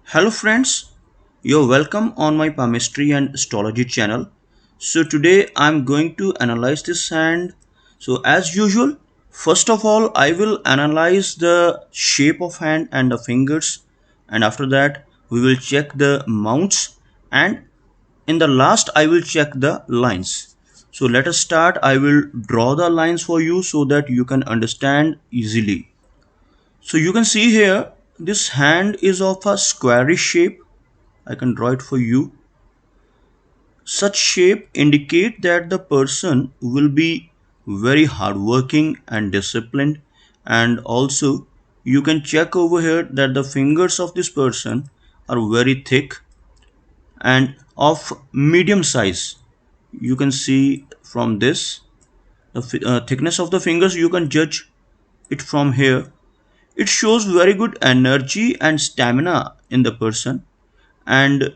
Hello friends, you're welcome on my palmistry and astrology channel. So today I'm going to analyze this hand. So as usual, first of all I will analyze the shape of hand and the fingers, and after that we will check the mounts, and in the last I will check the lines. So let us start. I will draw the lines for you so that you can understand easily. So you can see here this hand is of a squarish shape. I can draw it for you. Such shape indicate that the person will be very hardworking and disciplined, and also you can check over here that the fingers of this person are very thick and of medium size. You can see from this the thickness of the fingers, you can judge it from here. It shows very good energy and stamina in the person, and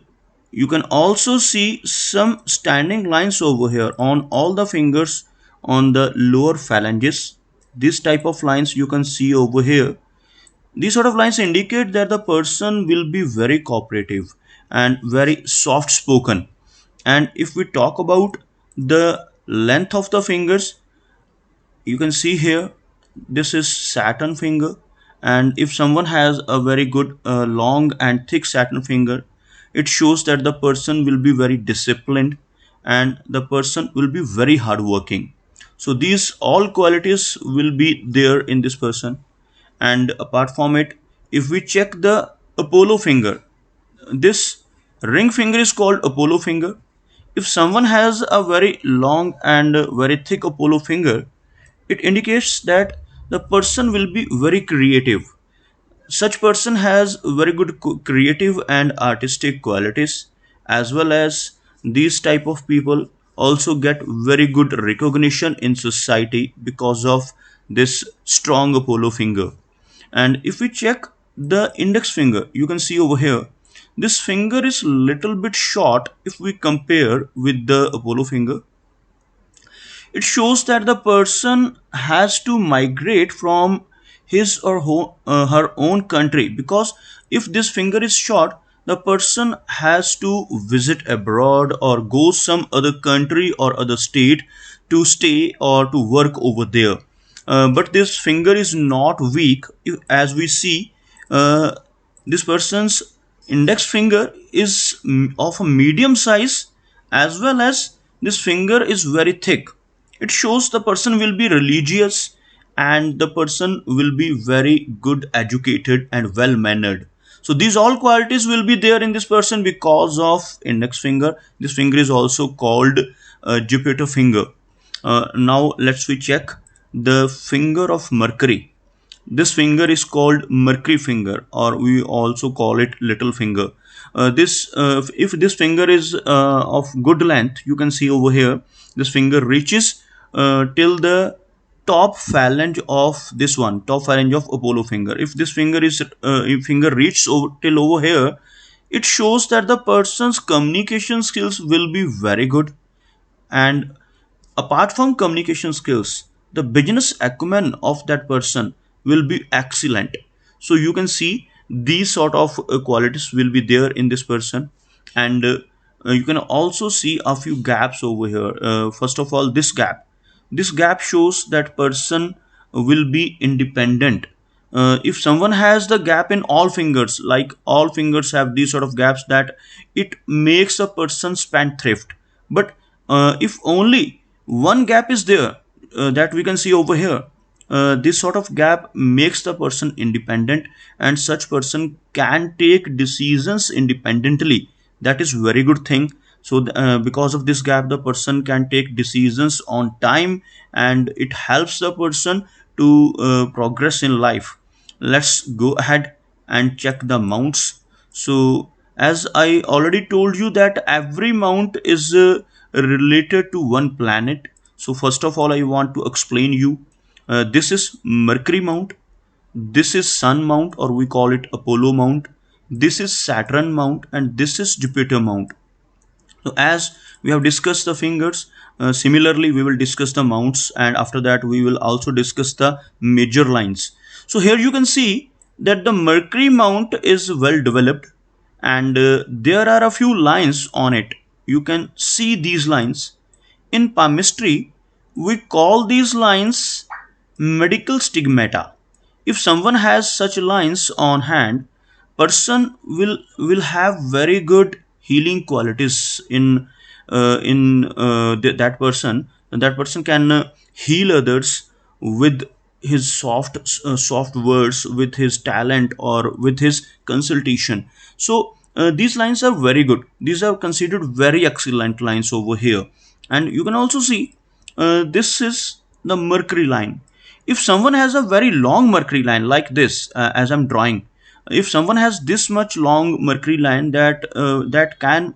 you can also see some standing lines over here on all the fingers on the lower phalanges. This type of lines you can see over here. These sort of lines indicate that the person will be very cooperative and very soft spoken. And if we talk about the length of the fingers, you can see here this is Saturn finger, and if someone has a very good long and thick Saturn finger, it shows that the person will be very disciplined and the person will be very hardworking. So these all qualities will be there in this person. And apart from it, if we check the Apollo finger, this ring finger is called Apollo finger. If someone has a very long and very thick Apollo finger, it indicates that the person will be very creative. Such person has very good creative and artistic qualities, as well as these type of people also get very good recognition in society because of this strong Apollo finger. And if we check the index finger, you can see over here this finger is little bit short if we compare with the Apollo finger. It shows that the person has to migrate from his or her own country, because if this finger is short, the person has to visit abroad or go some other country or other state to stay or to work over there. But this finger is not weak. As we see, this person's index finger is of a medium size, as well as this finger is very thick. It shows the person will be religious and the person will be very good educated and well mannered. So these all qualities will be there in this person because of index finger. This finger is also called Jupiter finger. Now let's we check the finger of Mercury. This finger is called Mercury finger, or we also call it little finger. This if this finger is of good length, you can see over here this finger reaches till the top phalange of this one, top phalange of Apollo finger. If this finger is if finger reaches over, till over here, it shows that the person's communication skills will be very good. And apart from communication skills, the business acumen of that person will be excellent. So you can see these sort of qualities will be there in this person. And you can also see a few gaps over here. First of all, this gap shows that person will be independent. If someone has the gap in all fingers, like all fingers have these sort of gaps, that it makes a person spendthrift. But if only one gap is there, that we can see over here, this sort of gap makes the person independent, and such person can take decisions independently. That is very good thing. So because of this gap, the person can take decisions on time, and it helps the person to progress in life. Let's go ahead and check the mounts. So as I already told you that every mount is related to one planet. So first of all, I want to explain you, this is Mercury mount, this is Sun mount, or we call it Apollo mount, this is Saturn mount, and this is Jupiter mount. So as we have discussed the fingers, similarly we will discuss the mounts, and after that we will also discuss the major lines. So here you can see that the Mercury mount is well developed. and there are a few lines on it. You can see these lines. In palmistry, we call these lines medical stigmata. If someone has such lines on hand, person will have very good healing qualities in that person. That person can heal others with his soft words, with his talent, or with his consultation. So these lines are very good. These are considered very excellent lines over here. And you can also see this is the mercury line. If someone has a very long mercury line like this, as I'm drawing, if someone has this much long mercury line, that can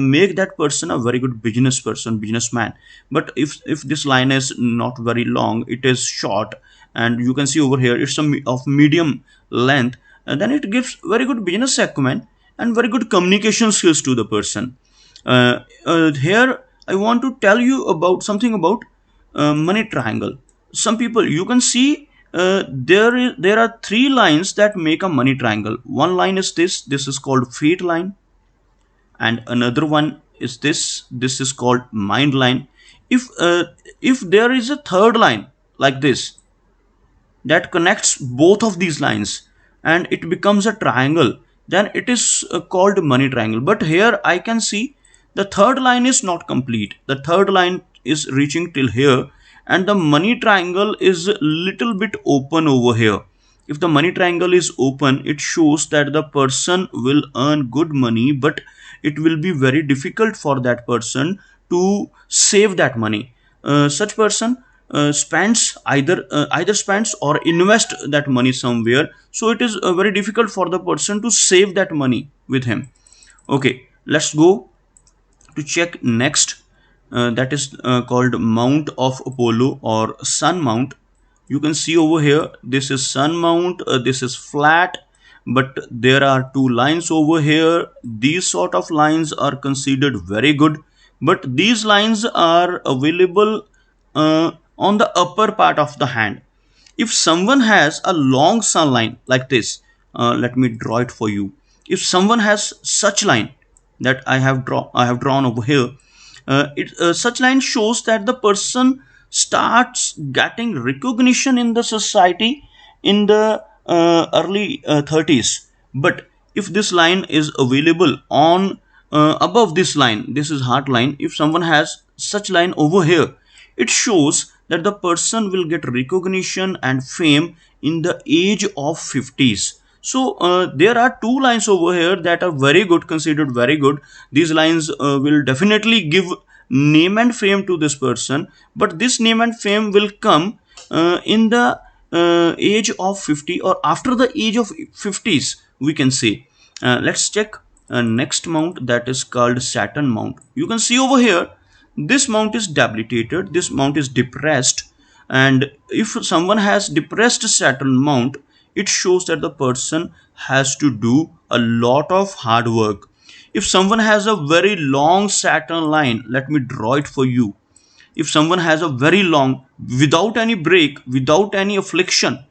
make that person a very good businessman. But if this line is not very long, it is short, and you can see over here it's of medium length, then it gives very good business acumen and very good communication skills to the person. Here I want to tell you about something about money triangle. Some people, you can see there are three lines that make a money triangle. One line is this is called fate line, and another one is this is called mind line. If there is a third line like this that connects both of these lines and it becomes a triangle, then it is called money triangle. But here I can see the third line is not complete. The third line is reaching till here, and the money triangle is little bit open over here. If the money triangle is open, it shows that the person will earn good money, but it will be very difficult for that person to save that money. Such person spends either spends or invest that money somewhere, so it is very difficult for the person to save that money with him. Okay, let's go to check next. That is called mount of Apollo or sun mount. You can see over here this is sun mount, this is flat, but there are two lines over here. These sort of lines are considered very good, but these lines are available on the upper part of the hand. If someone has a long sun line like this, let me draw it for you. If someone has such line that I have drawn over here, such line shows that the person starts getting recognition in the society in the early 30s. But if this line is available on above this line, this is heart line. If someone has such line over here, it shows that the person will get recognition and fame in the age of 50s. So there are two lines over here that are very good, considered very good. These lines will definitely give name and fame to this person, but this name and fame will come in the age of 50 or after the age of 50s, we can say. Let's check next mount, that is called Saturn mount. You can see over here this mount is debilitated, this mount is depressed, and if someone has depressed Saturn mount, it shows that the person has to do a lot of hard work. If someone has a very long Saturn line, let me draw it for you. If someone has a very long, without any break, without any affliction,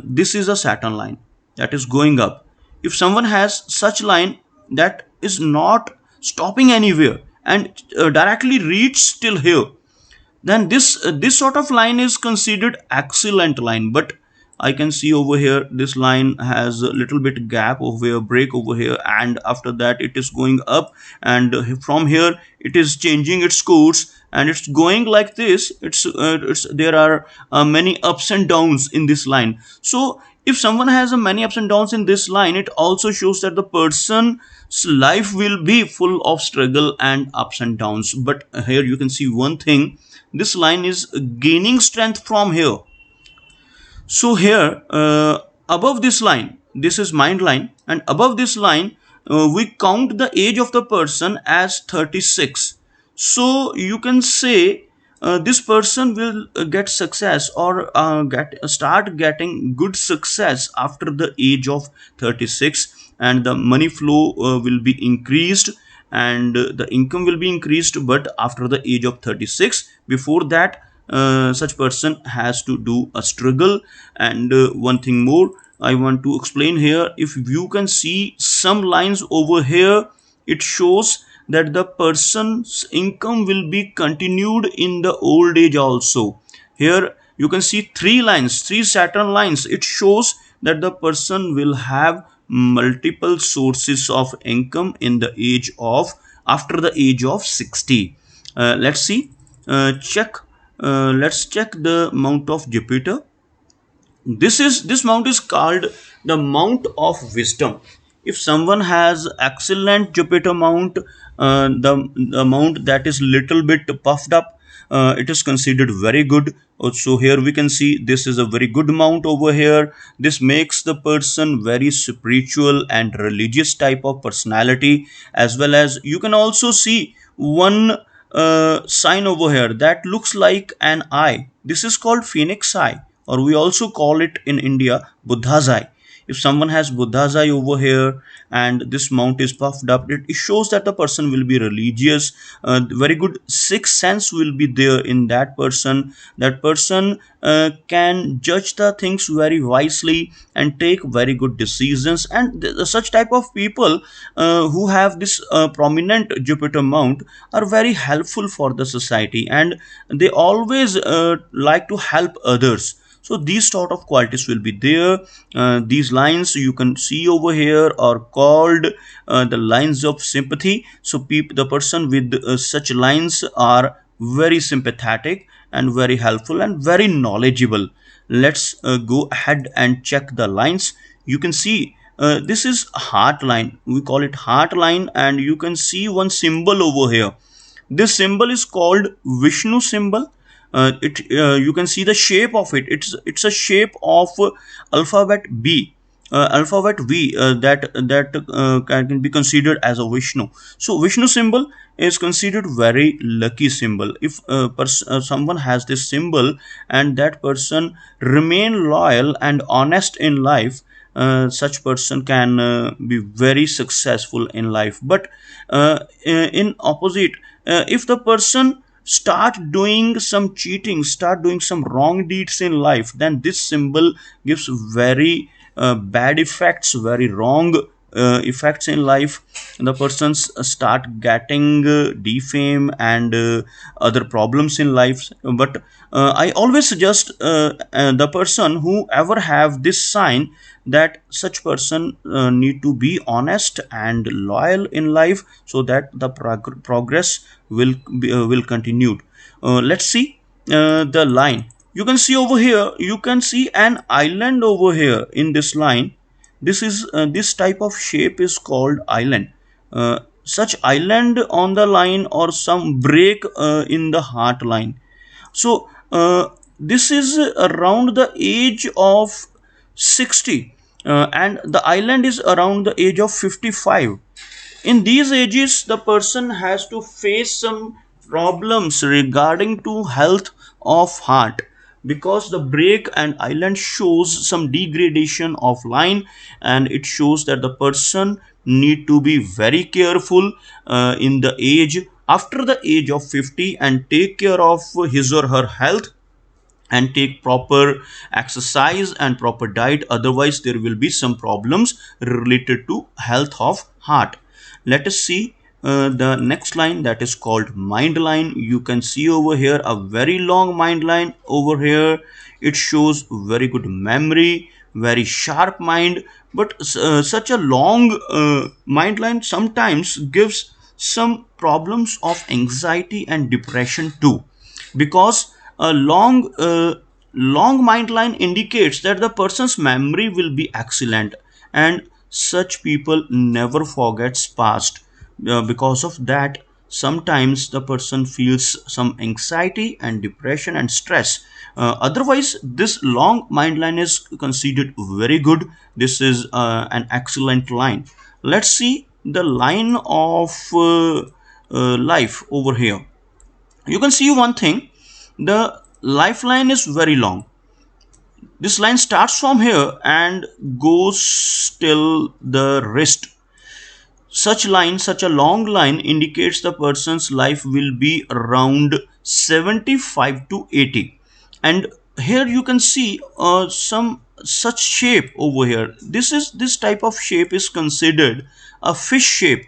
this is a Saturn line that is going up. If someone has such line that is not stopping anywhere and directly reach till here, then this sort of line is considered excellent line. But I can see over here this line has a little bit gap over here, break over here, and after that it is going up, and from here it is changing its course and it's going like this. It's there are many ups and downs in this line. So if someone has a many ups and downs in this line, it also shows that the person's life will be full of struggle and ups and downs. But here you can see one thing, this line is gaining strength from here. So here above this line, this is mind line, and above this line we count the age of the person as 36. So you can say this person will get success or start getting good success after the age of 36, and the money flow will be increased and the income will be increased, but after the age of 36. Before that, such person has to do a struggle. And one thing more, I want to explain here. If you can see some lines over here, it shows that the person's income will be continued in the old age also. Here you can see three lines, three Saturn lines. It shows that the person will have multiple sources of income in the age of, after the age of 60. Let's see. Check. Let's check the mount of Jupiter. This mount is called the mount of wisdom. If someone has excellent Jupiter mount, the mount that is little bit puffed up, it is considered very good. So here we can see this is a very good mount over here. This makes the person very spiritual and religious type of personality. As well as you can also see one sign over here that looks like an eye. This is called phoenix eye, or we also call it in India Buddha's eye. If someone has Buddha's eye over here and this mount is puffed up, it shows that the person will be religious. Very good sixth sense will be there in that person. That person can judge the things very wisely and take very good decisions. And such type of people who have this prominent Jupiter mount are very helpful for the society, and they always like to help others. So these sort of qualities will be there. These lines you can see over here are called the lines of sympathy. So the person with such lines are very sympathetic and very helpful and very knowledgeable. Let's go ahead and check the lines. You can see this is heart line, we call it heart line, and you can see one symbol over here. This symbol is called Vishnu symbol. It You can see the shape of it. It's a shape of alphabet B, alphabet V, that can be considered as a Vishnu. So Vishnu symbol is considered very lucky symbol. If someone has this symbol and that person remain loyal and honest in life, such person can be very successful in life. But in opposite, if the person start doing some cheating, start doing some wrong deeds in life, then this symbol gives very bad effects, very wrong effects in life. The persons start getting defame and other problems in life. But I always suggest the person who ever have this sign, that such person need to be honest and loyal in life, so that the progress will continued. Let's see the line. You can see over here, you can see an island over here in this line. This type of shape is called island. Such island on the line, or some break in the heart line. So this is around the age of 60, and the island is around the age of 55. In these ages, the person has to face some problems regarding to health of heart, because the break and island shows some degradation of line, and it shows that the person need to be very careful in the age after the age of 50, and take care of his or her health, and take proper exercise and proper diet. Otherwise there will be some problems related to health of heart. Let us see the next line, that is called mind line. You can see over here a very long mind line over here. It shows very good memory, very sharp mind. But such a long mind line sometimes gives some problems of anxiety and depression too, because a long mind line indicates that the person's memory will be excellent, and such people never forgets past. Because of that, sometimes the person feels some anxiety and depression and stress. Otherwise this long mind line is considered very good. This is an excellent line. Let's see the line of life over here. You can see one thing, the lifeline is very long. This line starts from here and goes till the wrist. Such a long line indicates the person's life will be around 75 to 80. And here you can see some such shape over here. This type of shape is considered a fish shape.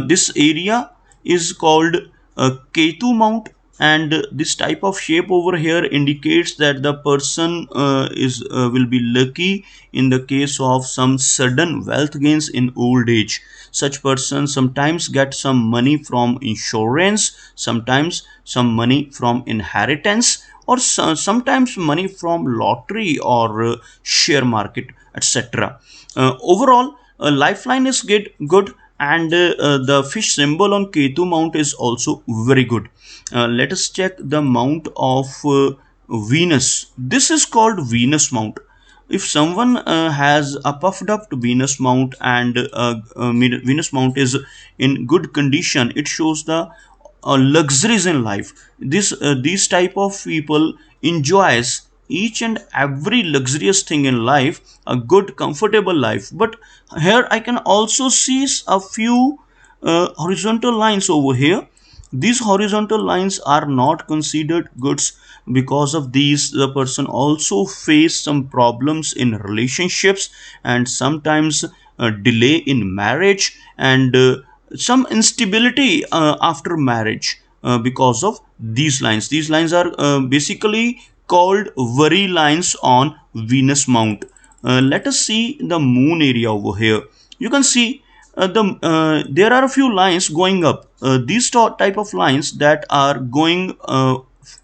This area is called Ketu Mount, and this type of shape over here indicates that the person is will be lucky in the case of some sudden wealth gains in old age. Such persons sometimes get some money from insurance, sometimes some money from inheritance, or sometimes money from lottery or share market, etc. Overall, a lifeline is good, and the fish symbol on Ketu Mount is also very good. Let us check the mount of Venus. This is called Venus Mount. If someone has a puffed up Venus mount, and Venus mount is in good condition, it shows the luxuries in life. These type of people enjoys each and every luxurious thing in life, a good comfortable life. But here I can also see a few horizontal lines over here. These horizontal lines are not considered goods. Because of these, the person also face some problems in relationships, and sometimes delay in marriage, and some instability after marriage because of these lines are basically called worry lines on Venus mount. Let us see the moon area over here. You can see there are a few lines going up. These type of lines that are going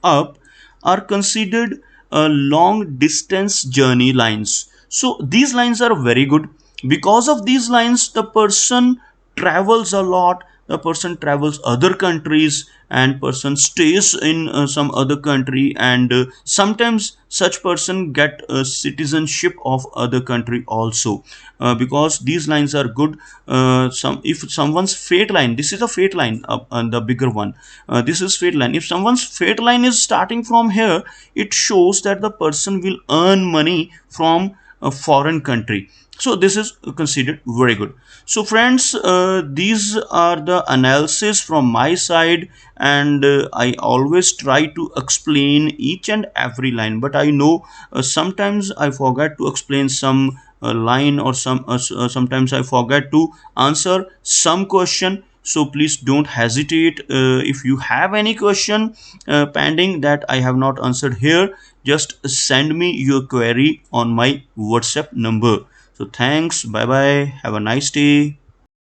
up are considered long distance journey lines. So these lines are very good. Because of these lines, the person travels a lot, the person travels other countries, and person stays in some other country, and sometimes such person get citizenship of other country also. Because these lines are good. Some If someone's fate line, this is a fate line, the bigger one, this is fate line. If someone's fate line is starting from here, it shows that the person will earn money from a foreign country. So this is considered very good. So friends, these are the analysis from my side, and I always try to explain each and every line, but I know sometimes I forget to explain some line, or sometimes I forget to answer some question. So please don't hesitate. If you have any question pending that I have not answered here, just send me your query on my WhatsApp number. So thanks, bye bye, have a nice day.